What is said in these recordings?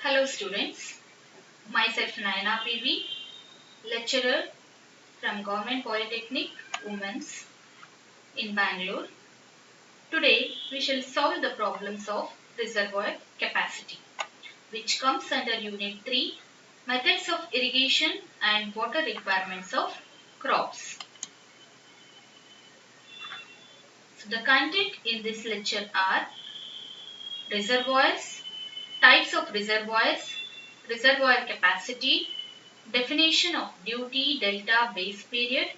Hello students, myself Nayana PV, lecturer from Government Polytechnic Women's in Bangalore. Today we shall solve the problems of reservoir capacity, which comes under Unit 3, Methods of Irrigation and Water Requirements of Crops. So the content in this lecture are reservoirs, types of reservoirs, reservoir capacity, definition of duty, delta, base period,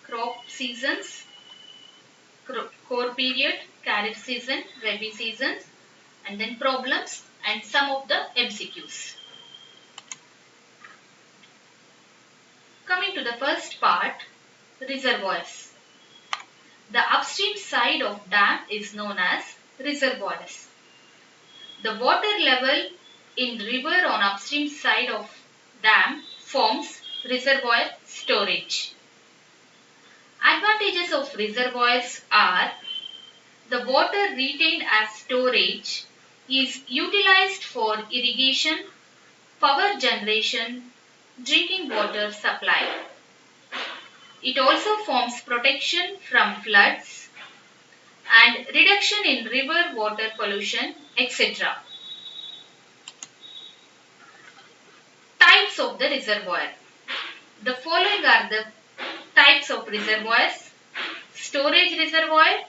crop seasons, core period, kharif season, rabi seasons, and then problems and some of the MCQs. Coming to the first part, reservoirs. The upstream side of dam is known as reservoirs. The water level in river on upstream side of dam forms reservoir storage. Advantages of reservoirs are the water retained as storage is utilized for irrigation, power generation, drinking water supply. It also forms protection from floods and reduction in river water pollution, etc. Types of the reservoir. The following are the types of reservoirs: storage reservoir,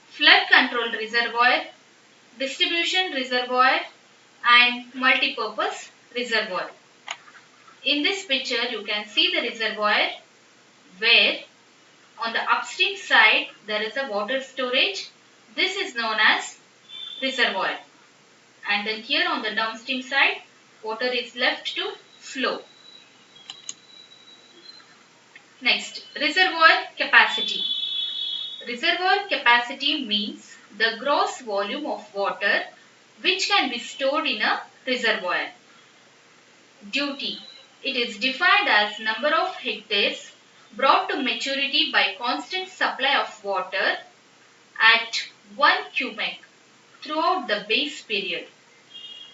flood control reservoir, distribution reservoir, and multipurpose reservoir. In this picture you can see the reservoir where on the upstream side there is a water storage. This is known as reservoir, and then here on the downstream side water is left to flow. Next, reservoir capacity. Reservoir capacity means the gross volume of water which can be stored in a reservoir. Duty. It is defined as number of hectares brought to maturity by constant supply of water at 1 cubic throughout the base period.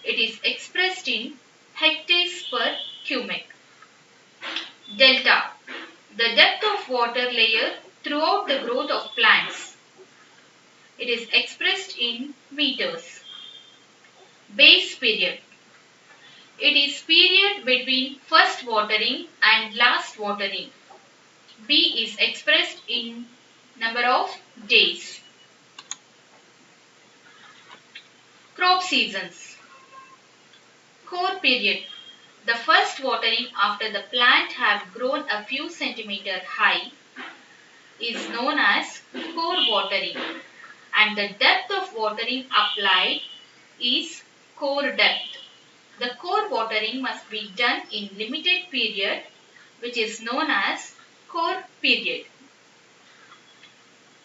It is expressed in hectares per cubic. Delta. The depth of water layer throughout the growth of plants. It is expressed in meters. Base period. It is period between first watering and last watering. B is expressed in number of days. Crop seasons. Core period. The first watering after the plant have grown a few centimeter high is known as core watering, and the depth of watering applied is core depth. The core watering must be done in limited period, which is known as core period.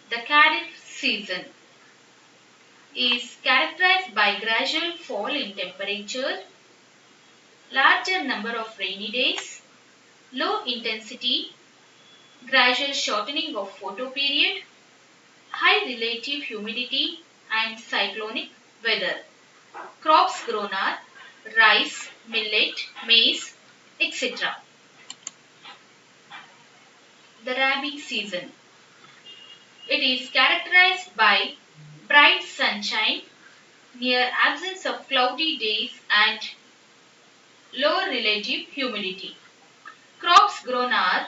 The kharif season is characterized by gradual fall in temperature, larger number of rainy days, low intensity, gradual shortening of photoperiod, high relative humidity and cyclonic weather. Crops grown are rice, millet, maize, etc. The rabi season. It is characterized by bright sunshine, near absence of cloudy days and low relative humidity. Crops grown are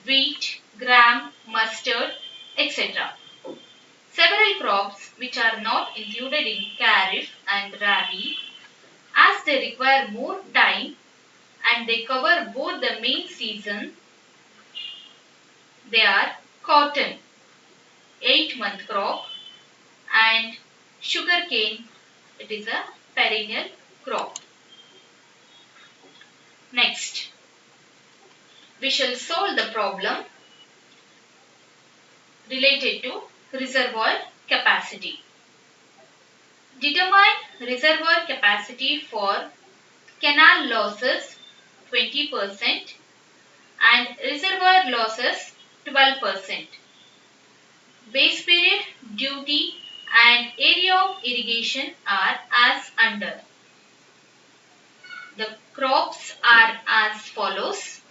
wheat, gram, mustard, etc. Several crops which are not included in kharif and rabi, as they require more time and they cover both the main season, they are cotton, 8-month crop, and sugarcane, it is a perennial crop. Next, we shall solve the problem related to reservoir capacity. Determine reservoir capacity for canal losses 20% and reservoir losses 12%. Base period, duty and area of irrigation are as under. The crops are as follows: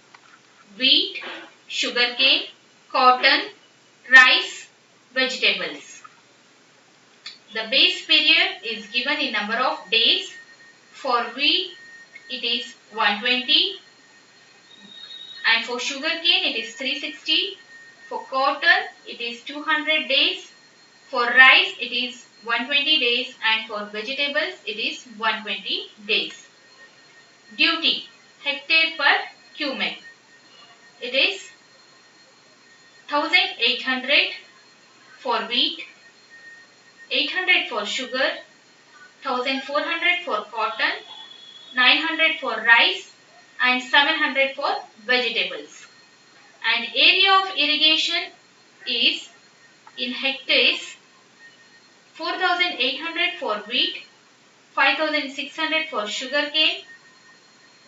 wheat, sugarcane, cotton, rice, vegetables. The base period is given in number of days. For wheat it is 120, and for sugarcane it is 360. For cotton it is 200 days. For rice it is 120 days, and for vegetables it is 120 days. Duty hectare per cubic. It is 1800 for wheat, 800 for sugar, 1400 for cotton, 900 for rice, and 700 for vegetables. And area of irrigation is in hectares: 4800 for wheat, 5600 for sugarcane,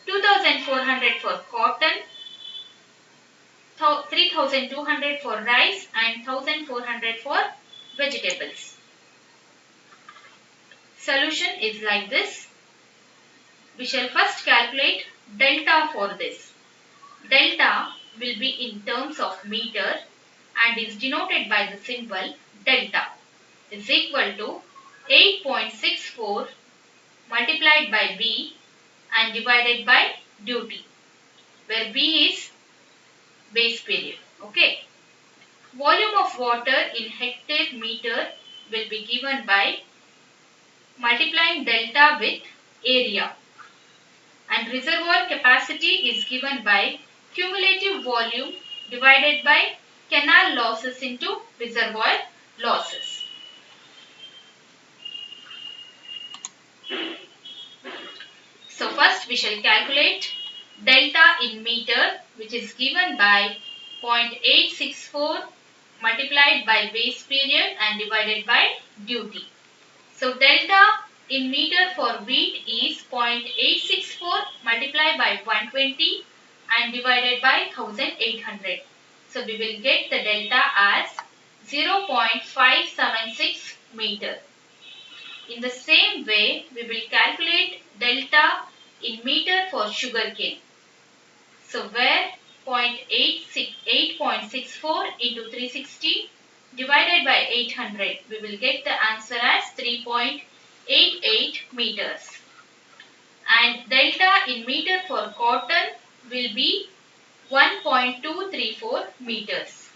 2400 for cotton, 3200 for rice, and 1400 for vegetables. Solution is like this. We shall first calculate delta for this. Delta will be in terms of meter and is denoted by the symbol delta, is equal to 8.64 multiplied by B and divided by duty, where B is base period. Okay. Volume of water in hectare meter will be given by multiplying delta with area, and reservoir capacity is given by cumulative volume divided by canal losses into reservoir losses. So first we shall calculate delta in meter, which is given by 0.864 multiplied by base period and divided by duty. So delta in meter for wheat is 0.864 multiplied by 120 and divided by 1800. So we will get the delta as 0.576 meter. In the same way, we will calculate delta in meter for sugarcane. So where 8.64 into 360 divided by 800, we will get the answer as 3.88 meters. And delta in meter for cotton will be 1.234 meters.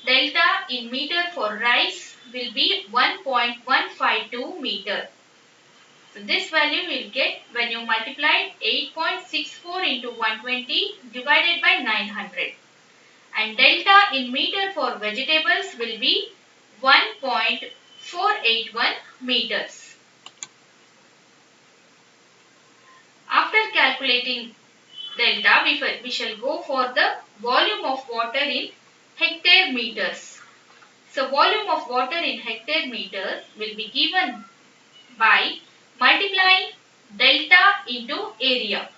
Delta in meter for rice will be 1.152 meter. So this value we will get when you multiply 8.64 into 120 divided by 900. And delta in meter for vegetables will be 1.481 meters. After calculating delta, we shall go for the volume of water in hectare meters. So volume of water in hectare meters will be given by multiplying delta into area.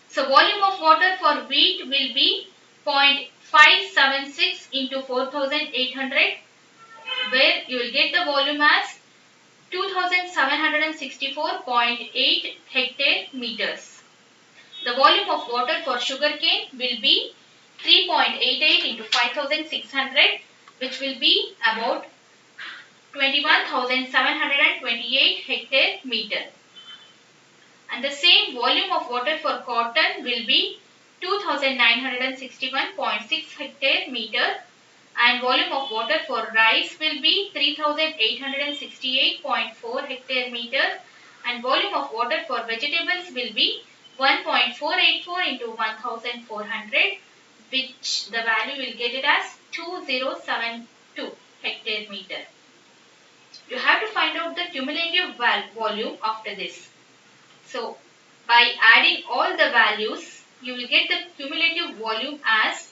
So volume of water for wheat will be 0.576 into 4800, where you will get the volume as 2764.8 hectare meters. The volume of water for sugarcane will be 3.88 into 5600, which will be about 21,728 hectare meter. And the same volume of water for cotton will be 2961.6 hectare meter, and volume of water for rice will be 3868.4 hectare meter, and volume of water for vegetables will be 1.484 into 1400, which the value will get it as 2072 hectare meter. You have to find out the cumulative volume after this. So by adding all the values, you will get the cumulative volume as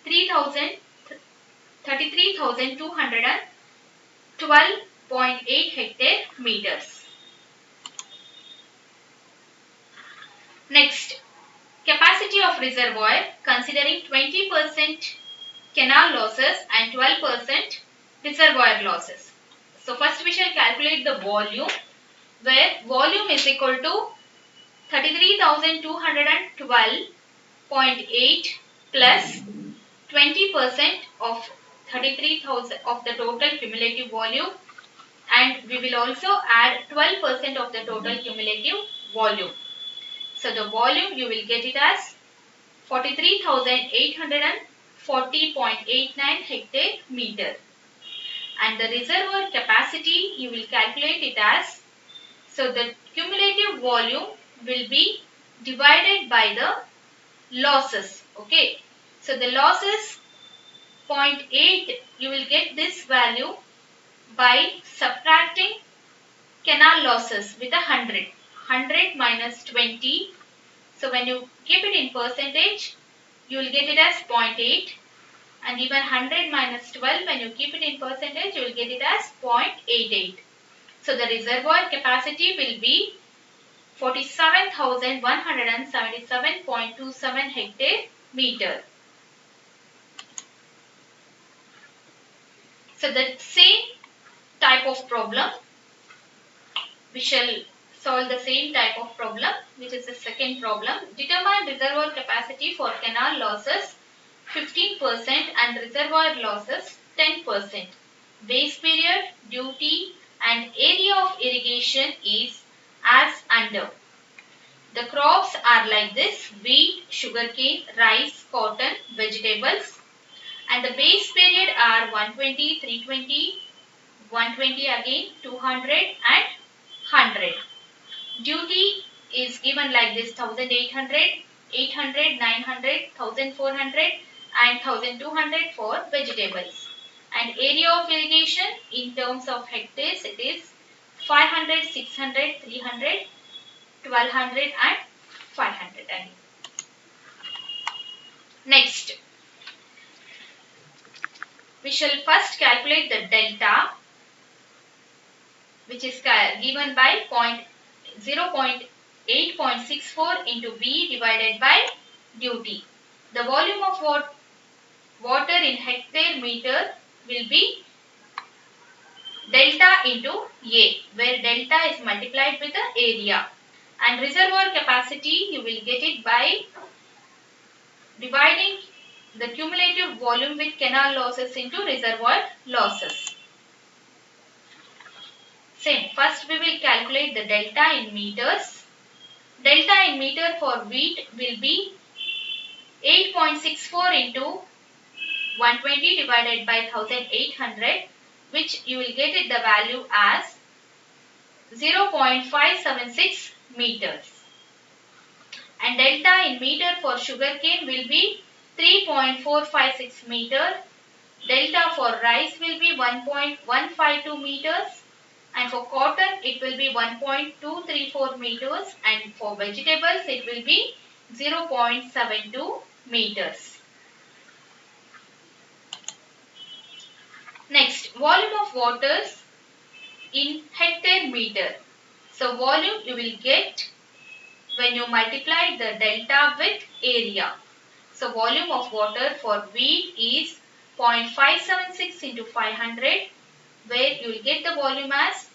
33,212.8 hectare meters. Next, capacity of reservoir considering 20% canal losses and 12% reservoir losses. So first we shall calculate the volume, where volume is equal to 33,212.8 plus 20% of 33,000 of the total cumulative volume, and we will also add 12% of the total cumulative volume. So the volume you will get it as 43,840.89 hectare meter, and the reservoir capacity you will calculate it as, so the cumulative volume will be divided by the losses. Okay, so the losses 0.8, you will get this value by subtracting canal losses with 100 minus 20. So when you keep it in percentage, you will get it as 0.8, and even 100 minus 12, when you keep it in percentage, you will get it as 0.88. So the reservoir capacity will be 47,177.27 hectare meter. So the same type of problem, we shall solve the same type of problem, which is the second problem. Determine reservoir capacity for canal losses 15% and reservoir losses 10%. Base period, duty and area of irrigation is as under. The crops are like this: wheat, sugarcane, rice, cotton, vegetables, and the base period are 120, 320, 120 again, 200 and 100. Duty is given like this: 1800, 800, 900, 1400 and 1200 for vegetables. And area of irrigation in terms of hectares, it is 500, 600, 300, 1200 and 500. Next, we shall first calculate the delta, which is given by 0.8.64 into V divided by duty. The volume of water in hectare meter will be delta into A, where delta is multiplied with the area, and reservoir capacity you will get it by dividing the cumulative volume with canal losses into reservoir losses. Same, first we will calculate the delta in meters. Delta in meter for wheat will be 8.64 into 120 divided by 1800, which you will get it the value as 0.576 meters. And delta in meter for sugarcane will be 3.456 meter. Delta for rice will be 1.152 meters. And for cotton it will be 1.234 meters, and for vegetables it will be 0.72 meters. Next, volume of waters in hectare meter. So volume you will get when you multiply the delta with area. So volume of water for wheat is 0.576 into 500, where you will get the volume as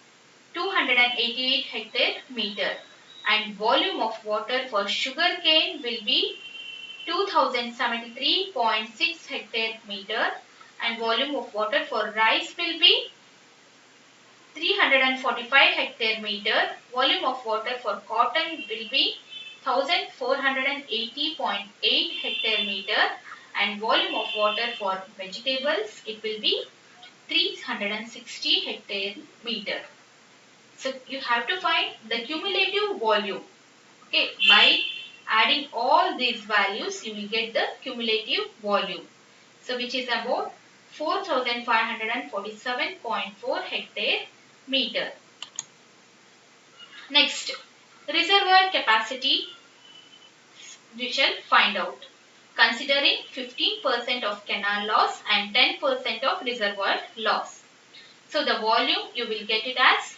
288 hectare meter, and volume of water for sugarcane will be 2073.6 hectare meter, and volume of water for rice will be 345 hectare meter. Volume of water for cotton will be 1480.8 hectare meter, and volume of water for vegetables it will be 360 hectare meter. So you have to find the cumulative volume. Okay, by adding all these values you will get the cumulative volume. So which is about 4547.4 hectare meter. Next, reservoir capacity we shall find out, considering 15% of canal loss and 10% of reservoir loss. So the volume you will get it as,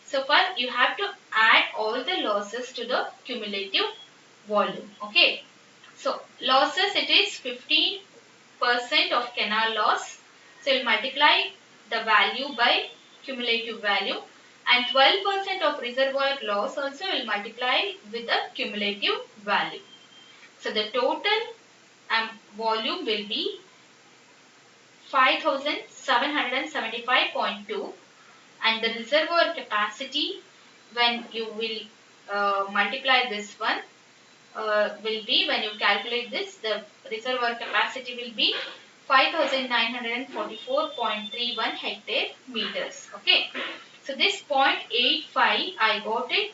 so first you have to add all the losses to the cumulative volume. Okay, so losses, it is 15% of canal loss. So you will multiply the value by cumulative value, and 12% of reservoir loss also will multiply with the cumulative value. So the total volume will be 5775.2, and the reservoir capacity, when you will multiply this one, will be, when you calculate this, the reservoir capacity will be 5944.31 hectare meters. Okay, so this 0.85 I got it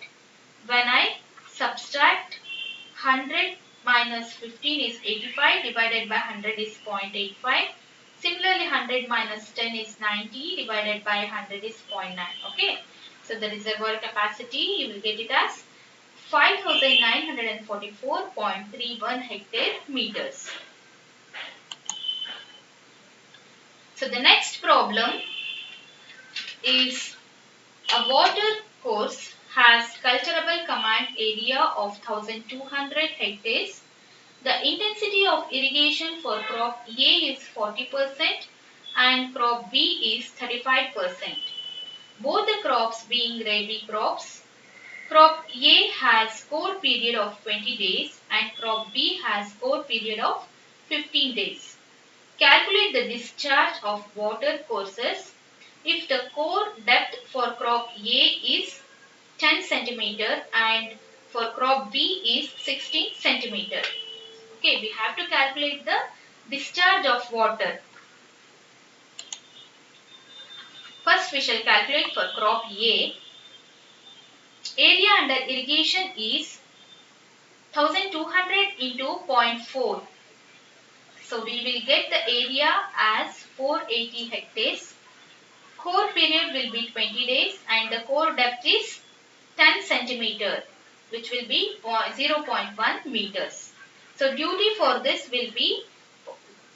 when I subtract 100 minus 15 is 85, divided by 100 is 0.85. Similarly, 100 minus 10 is 90, divided by 100 is 0.9. Okay, so the reservoir capacity, you will get it as 5944.31 hectare meters. So the next problem is a water course has cultivable command area of 1200 hectares. The intensity of irrigation for crop A is 40% and crop B is 35%. Both the crops being rabi crops. Crop A has core period of 20 days and crop B has core period of 15 days. Calculate the discharge of water courses if the core depth for crop A is 10 cm and for crop B is 16 cm. Okay, we have to calculate the discharge of water. First we shall calculate for crop A. Area under irrigation is 1200 into 0.4. So we will get the area as 480 hectares. Core period will be 20 days and the core depth is 10 centimeter, which will be 0.1 meters. So duty for this will be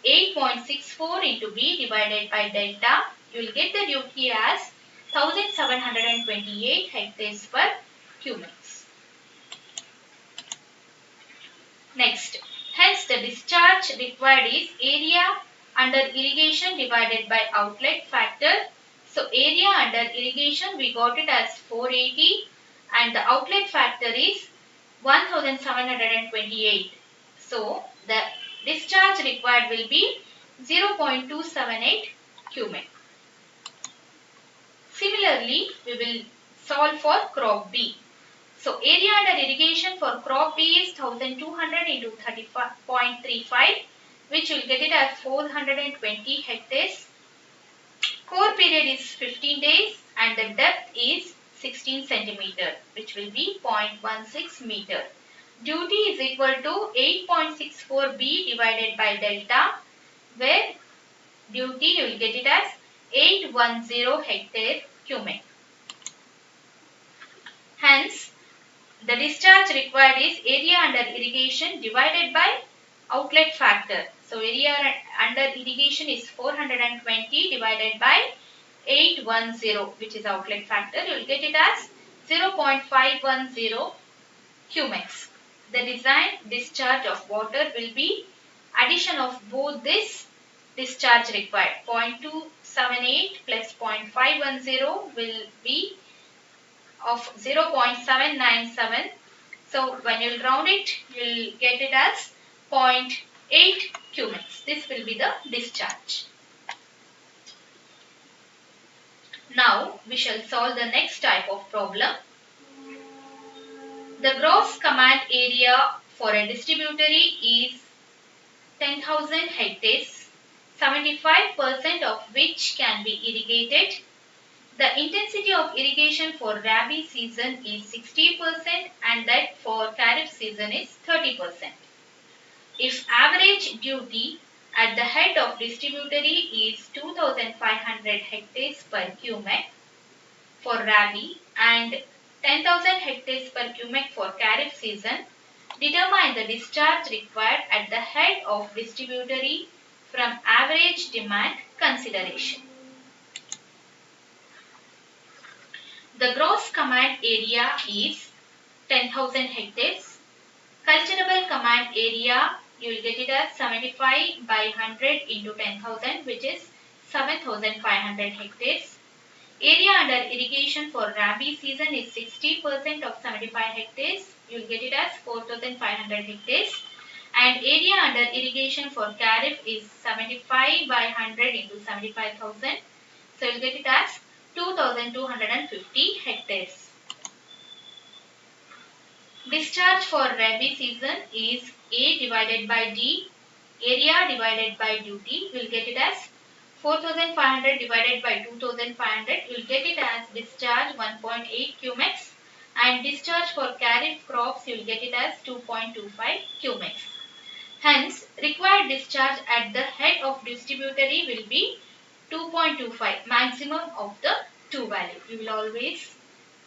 8.64 into B divided by delta. You will get the duty as 1728 hectares per cumex. Next, hence the discharge required is area under irrigation divided by outlet factor. So area under irrigation we got it as 480 and the outlet factor is 1728. So the discharge required will be 0.278 cubic. Similarly, we will solve for crop B. So area under irrigation for crop B is 1200 into 30.35, which will get it as 420 hectares. Core period is 15 days and the depth is 16 centimeter, which will be 0.16 meter. Duty is equal to 8.64 B divided by delta, where duty you will get it as 810 hectare cubic. Hence, the discharge required is area under irrigation divided by outlet factor. So area under irrigation is 420 divided by 810, which is outlet factor. You will get it as 0.510 cumex. The design discharge of water will be addition of both this discharge required. 0.278 plus 0.510 will be of 0.797. So when you will round it, you will get it as 0.8 cumex. This will be the discharge. Now we shall solve the next type of problem. The gross command area for a distributary is 10,000 hectares, 75% of which can be irrigated. The intensity of irrigation for rabi season is 60% and that for kharif season is 30%. If average duty at the head of distributary is 2500 hectares per cubic for rabi and 10,000 hectares per cubic for kharif season, determine the discharge required at the head of distributary from average demand consideration. The gross command area is 10,000 hectares. Cultivable command area, you will get it as 75 by 100 into 10,000, which is 7,500 hectares. Area under irrigation for Rabi season is 60% of 75 hectares. You will get it as 4,500 hectares. And area under irrigation for Kharif is 75 by 100 into 75,000. So you will get it as 2,250 hectares. Discharge for Rabi season is A divided by D, area divided by duty. You will get it as 4,500 divided by 2,500. You will get it as discharge 1.8 cumex, and discharge for Kharif crops you will get it as 2.25 cumex. Hence, required discharge at the head of distributary will be 2.25, maximum of the two value. You will always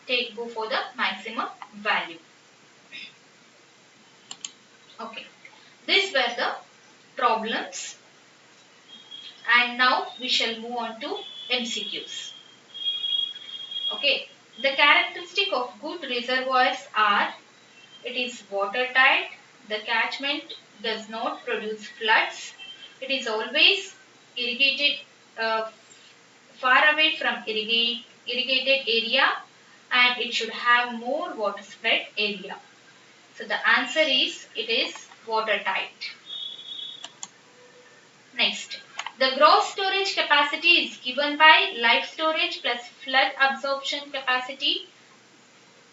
go for the maximum value. Okay, these were the problems, and now we shall move on to MCQs. Okay, the characteristic of good reservoirs are: it is watertight, the catchment does not produce floods, it is always irrigated, far away from irrigated area, and it should have more water spread area. So the answer is, it is watertight. Next, the gross storage capacity is given by live storage plus flood absorption capacity,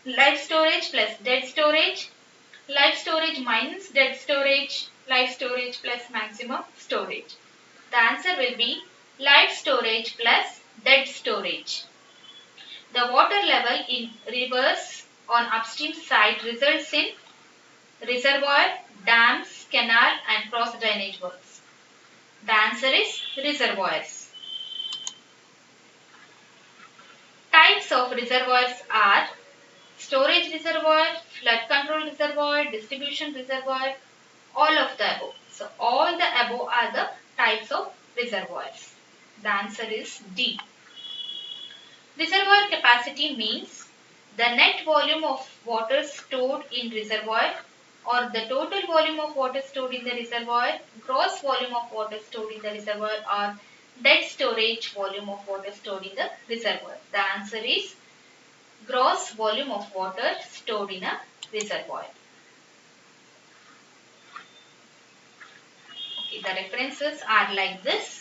live storage plus dead storage, live storage minus dead storage, live storage plus maximum storage. The answer will be live storage plus dead storage. The water level in rivers on upstream side results in reservoir, dams, canal and cross drainage works. The answer is reservoirs. Types of reservoirs are storage reservoir, flood control reservoir, distribution reservoir, all of the above. So all the above are the types of reservoirs. The answer is D. Reservoir capacity means the net volume of water stored in reservoir, or the total volume of water stored in the reservoir, gross volume of water stored in the reservoir, or dead storage volume of water stored in the reservoir. The answer is gross volume of water stored in a reservoir. Okay, the references are like this.